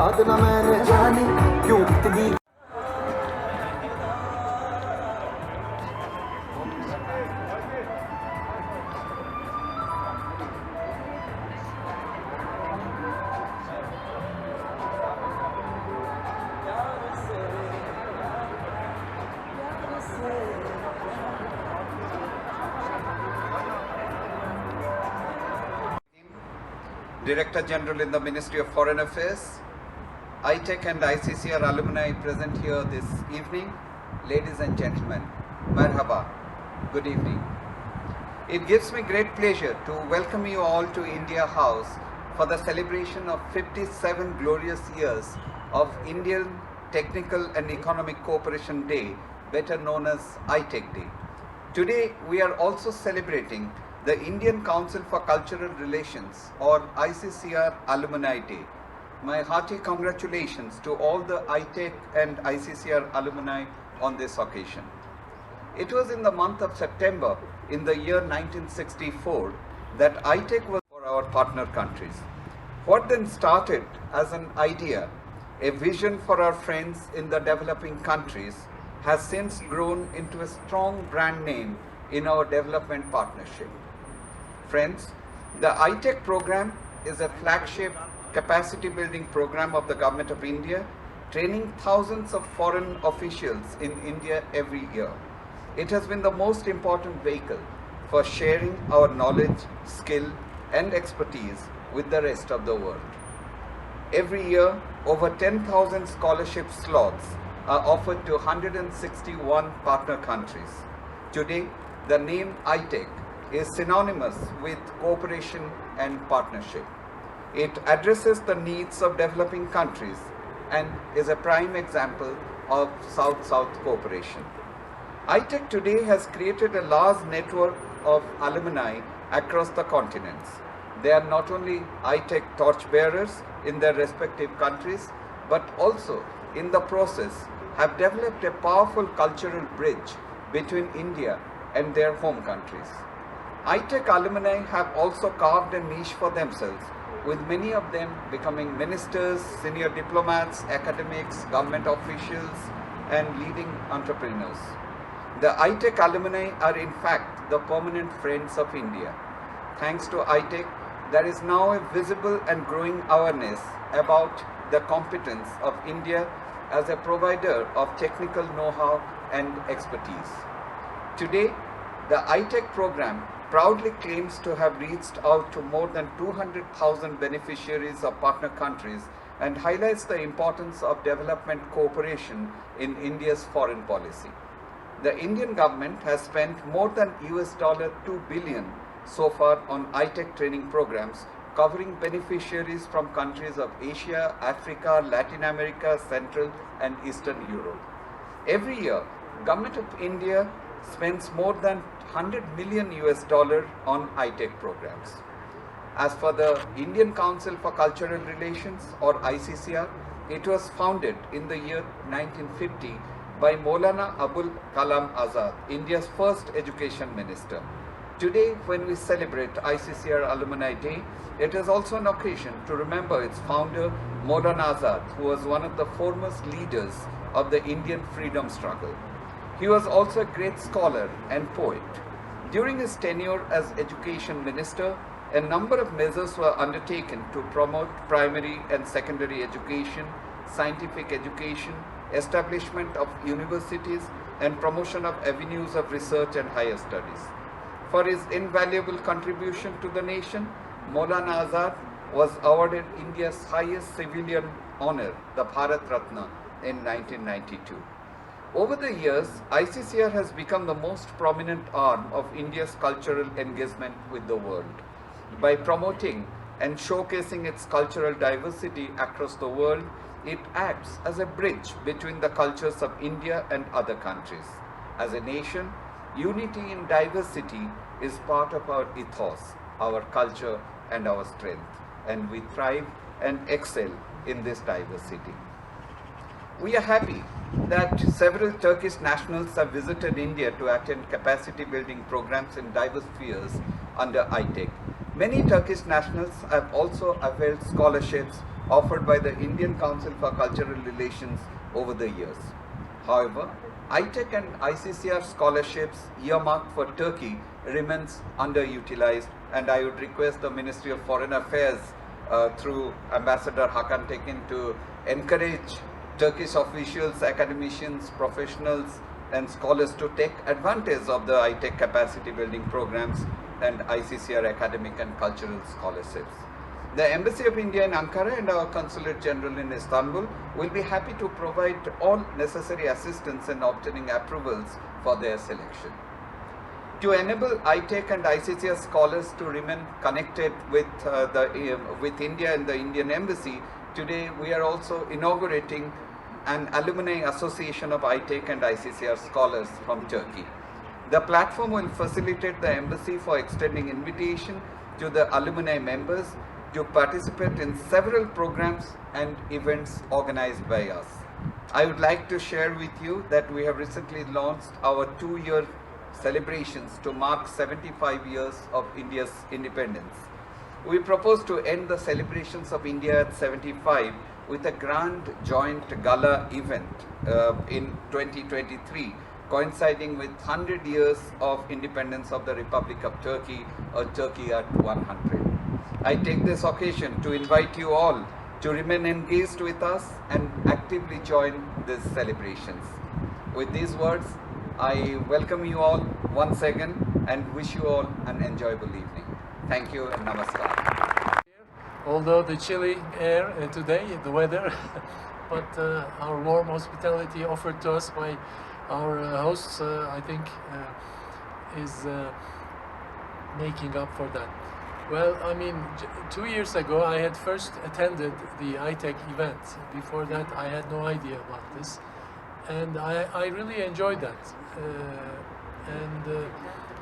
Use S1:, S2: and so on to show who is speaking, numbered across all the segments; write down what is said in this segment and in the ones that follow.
S1: बात ना मैंने जानी क्यों इतनी
S2: Director General in the Ministry of Foreign Affairs, ITEC and ICCR alumni present here this evening. Ladies and gentlemen, Marhaba, good evening. It gives me great pleasure to welcome you all to India House for the celebration of 57 glorious years of Indian Technical and Economic Cooperation Day, better known as ITEC Day. Today we are also celebrating the Indian Council for Cultural Relations or ICCR Alumni Day. My hearty congratulations to all the ITEC and ICCR alumni on this occasion. It was in the month of September in the year 1964 that ITEC was for our partner countries. What then started as an idea, a vision for our friends in the developing countries, has since grown into a strong brand name in our development partnership. Friends, the ITEC program is a flagship capacity building program of the Government of India, training thousands of foreign officials in India every year. It has been the most important vehicle for sharing our knowledge, skill and expertise with the rest of the world. Every year, over 10,000 scholarship slots are offered to 161 partner countries. Today, the name ITEC is synonymous with cooperation and partnership. It addresses the needs of developing countries and is a prime example of South-South cooperation. ITEC today has created a large network of alumni across the continents. They are not only ITEC torchbearers in their respective countries, but also in the process have developed a powerful cultural bridge between India and their home countries. ITEC alumni have also carved a niche for themselves, with many of them becoming ministers, senior diplomats, academics, government officials, and leading entrepreneurs. The ITEC alumni are in fact the permanent friends of India. Thanks to ITEC, there is now a visible and growing awareness about the competence of India as a provider of technical know-how and expertise. Today, the ITEC program proudly claims to have reached out to more than 200,000 beneficiaries of partner countries and highlights the importance of development cooperation in India's foreign policy. The Indian government has spent more than $2 billion so far on ITEC training programs covering beneficiaries from countries of Asia, Africa, Latin America, Central and Eastern Europe. Every year, Government of India spends more than $100 million on ITEC programs. As for the Indian Council for Cultural Relations or ICCR, it was founded in the year 1950 by Maulana Abul Kalam Azad, India's first education minister. Today, when we celebrate ICCR Alumni Day, it is also an occasion to remember its founder, Maulana Azad, who was one of the foremost leaders of the Indian freedom struggle. He was also a great scholar and poet. During his tenure as education minister, a number of measures were undertaken to promote primary and secondary education, scientific education, establishment of universities, and promotion of avenues of research and higher studies. For his invaluable contribution to the nation, Maulana Azad was awarded India's highest civilian honor, the Bharat Ratna, in 1992. Over the years, ICCR has become the most prominent arm of India's cultural engagement with the world. By promoting and showcasing its cultural diversity across the world, it acts as a bridge between the cultures of India and other countries. As a nation, unity in diversity is part of our ethos, our culture and our strength, and we thrive and excel in this diversity. We are happy that several Turkish nationals have visited India to attend capacity building programs in diverse spheres under ITEC. Many Turkish nationals have also availed scholarships offered by the Indian Council for Cultural Relations over the years. However, ITEC and ICCR scholarships earmarked for Turkey remains underutilized, and I would request the Ministry of Foreign Affairs through Ambassador Hakan Tekin to encourage Turkish officials, academicians, professionals and scholars to take advantage of the ITEC capacity building programs and ICCR academic and cultural scholarships. The Embassy of India in Ankara and our Consulate General in Istanbul will be happy to provide all necessary assistance in obtaining approvals for their selection. To enable ITEC and ICCR scholars to remain connected with India and the Indian Embassy, today we are also inaugurating an alumni association of ITEC and ICCR scholars from Turkey. The platform will facilitate the embassy for extending invitation to the alumni members to participate in several programs and events organized by us. I would like to share with you that we have recently launched our 2-year celebrations to mark 75 years of India's independence. We propose to end the celebrations of India at 75 with a grand joint gala event in 2023, coinciding with 100 years of independence of the Republic of Turkey, or Turkey at 100. I take this occasion to invite you all to remain engaged with us and actively join these celebrations. With these words, I welcome you all once again and wish you all an enjoyable evening. Thank you and namaskar.
S3: Although the chilly air today, the weather, but our warm hospitality offered to us by our hosts, I think, is making up for that. Well, I mean, 2 years ago I had first attended the ITEC event. Before that I had no idea about this, and I really enjoyed that.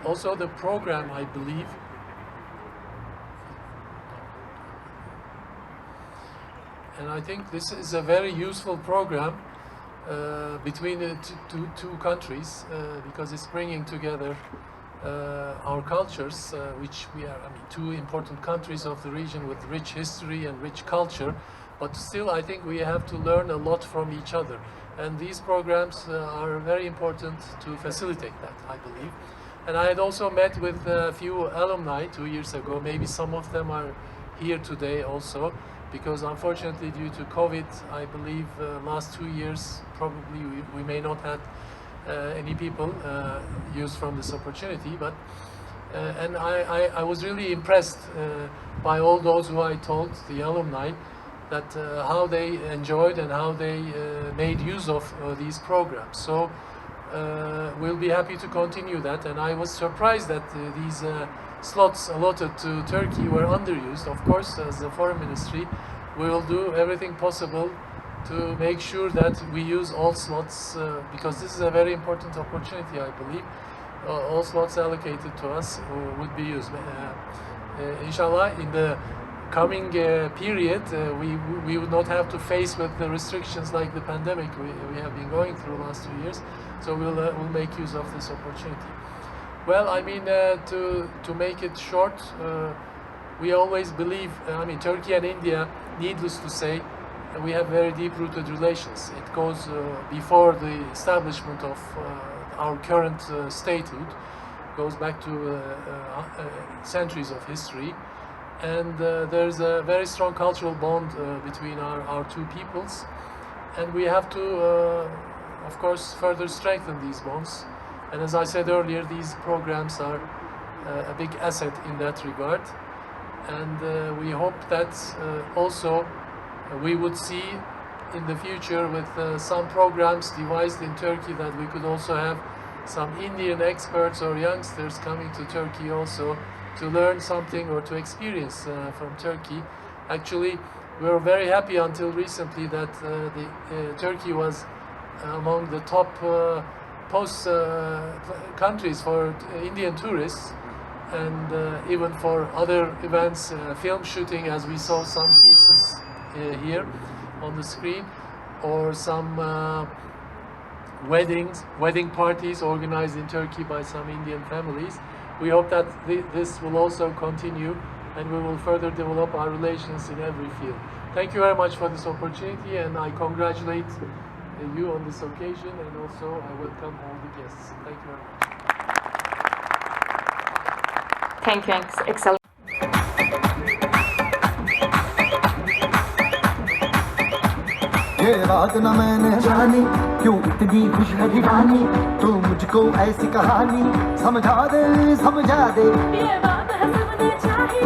S3: Also the program, I believe, and I think this is a very useful program between the two countries, because it's bringing together our cultures, which we are, I mean, two important countries of the region with rich history and rich culture, but still I think we have to learn a lot from each other. And these programs are very important to facilitate that, I believe. And I had also met with a few alumni 2 years ago. Maybe some of them are here today also, because unfortunately due to COVID, I believe last 2 years probably we may not have any people use from this opportunity. But and I was really impressed by all those who I told, the alumni, that how they enjoyed and how they made use of these programs. So we'll be happy to continue that. And I was surprised that these slots allotted to Turkey were underused. Of course, as the Foreign Ministry, we will do everything possible to make sure that we use all slots, because this is a very important opportunity, I believe. All slots allocated to us would be used. Inshallah, in the coming period, we would not have to face with the restrictions like the pandemic we have been going through the last 2 years. So we'll make use of this opportunity. Well, I mean, to make it short, we always believe, I mean, Turkey and India, needless to say, we have very deep-rooted relations. It goes before the establishment of our current statehood, goes back to centuries of history. And there's a very strong cultural bond between our two peoples. And we have to, of course, further strengthen these bonds. And as I said earlier, these programs are a big asset in that regard. And we hope that also we would see in the future with some programs devised in Turkey that we could also have some Indian experts or youngsters coming to Turkey also to learn something or to experience from Turkey. Actually, we were very happy until recently that Turkey was among the top countries for Indian tourists, and even for other events, film shooting, as we saw some pieces here on the screen, or some wedding parties organized in Turkey by some Indian families. We hope that this will also continue and we will further develop our relations in every field. Thank you very much for this opportunity, and I congratulate you on this occasion, and also I welcome all the guests. Thank you very much.
S4: Thank you, Excellency.
S1: ये बात न मैंने जानी क्यों इतनी खुश है दीवानी तू मुझको ऐसी कहानी समझा दे
S5: ये बात है सबने चाही